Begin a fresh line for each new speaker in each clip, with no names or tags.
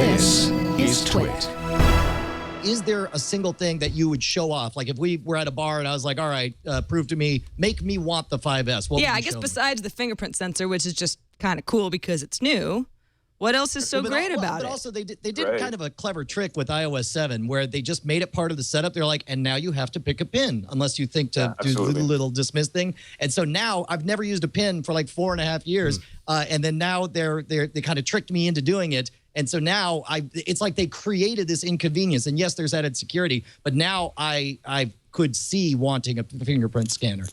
This is Twit.
Is there a single thing that you would show off? Like if we were at a bar and I was like, all right, prove to me, make me want the 5S. What
Yeah, I guess besides the fingerprint sensor, which is just kind of cool because it's new, what else is so great about it?
But also they did kind of a clever trick with iOS 7 where they just made it part of the setup. They're like, and now you have to pick a pin unless you think to do the little dismiss thing. And so now I've never used a pin for like 4.5 years. And then now they kind of tricked me into doing it. And so now it's like they created this inconvenience. And yes, there's added security, but now I could see wanting a fingerprint scanner.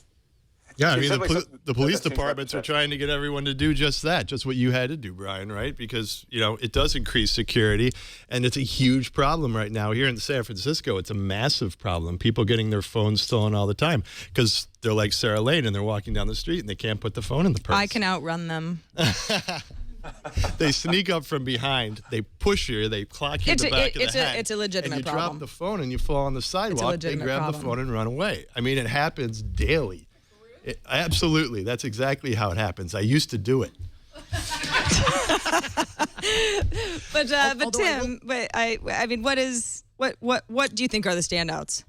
Yeah, I mean, the police departments are trying to get everyone to do just that, just what you had to do, Brian, right? Because, you know, it does increase security, and it's a huge problem right now. Here in San Francisco, it's a massive problem. People getting their phones stolen all the time because they're like Sarah Lane, and they're walking down the street, and they can't put the phone in the purse.
I can outrun them.
They sneak up from behind, they push you, they clock you in the back of the head.
It's a legitimate problem.
And you drop the phone, and you fall on the sidewalk, they grab the phone and run away. I mean, it happens daily. Absolutely. That's exactly how it happens. I used to do it.
But Tim, I mean, what do you think are the standouts?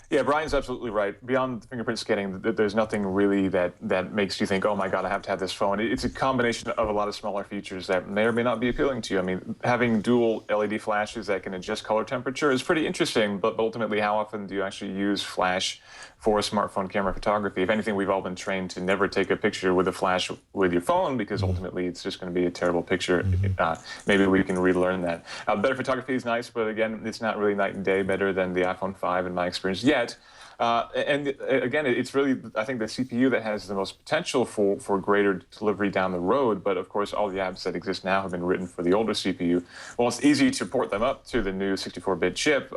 Yeah, Brian's absolutely right. Beyond the fingerprint scanning, there's nothing really that makes you think, oh my God, I have to have this phone. It's a combination of a lot of smaller features that may or may not be appealing to you. I mean, having dual LED flashes that can adjust color temperature is pretty interesting, but ultimately, how often do you actually use flash for smartphone camera photography? If anything, we've all been trained to never take a picture with a flash with your phone because ultimately it's just going to be a terrible picture. Maybe we can relearn that. Better photography is nice, but again, it's not really night and day better than the iPhone 5 in my experience yet. And again, it's really, I think, the CPU that has the most potential for greater delivery down the road. But of course, all the apps that exist now have been written for the older CPU. Well, it's easy to port them up to the new 64-bit chip.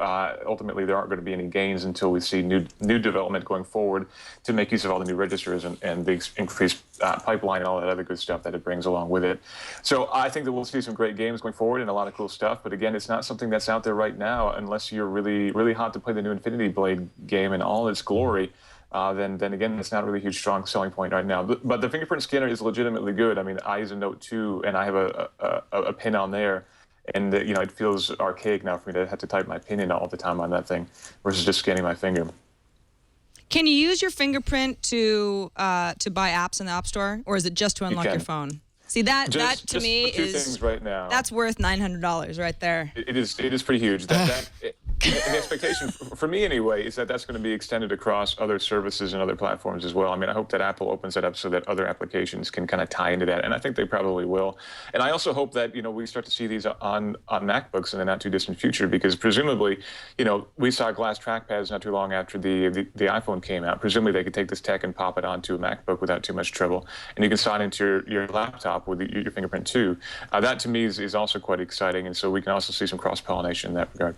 Ultimately, there aren't going to be any gains until we see new development going forward to make use of all the new registers and the increased pipeline and all that other good stuff that it brings along with it. So I think that we'll see some great games going forward and a lot of cool stuff. But again, it's not something that's out there right now unless you're really, really hot to play the new Infinity Blade game in all its glory. Then again, it's not really a huge, strong selling point right now. But the fingerprint scanner is legitimately good. I mean, I use a Note 2, and I have a pin on there. And, you know, it feels archaic now for me to have to type my pin in all the time on that thing versus just scanning my finger.
Can you use your fingerprint to buy apps in the App Store, or is it just to unlock your phone? See, that to me is
right now.
That's worth $900 right there.
It is pretty huge. And the expectation, for me anyway, is that that's going to be extended across other services and other platforms as well. I mean, I hope that Apple opens it up so that other applications can kind of tie into that, and I think they probably will. And I also hope that, you know, we start to see these on MacBooks in the not too distant future, because presumably, you know, we saw glass trackpads not too long after the iPhone came out. Presumably, they could take this tech and pop it onto a MacBook without too much trouble, and you can sign into your laptop with your fingerprint too. That to me is also quite exciting, and so we can also see some cross-pollination in that regard.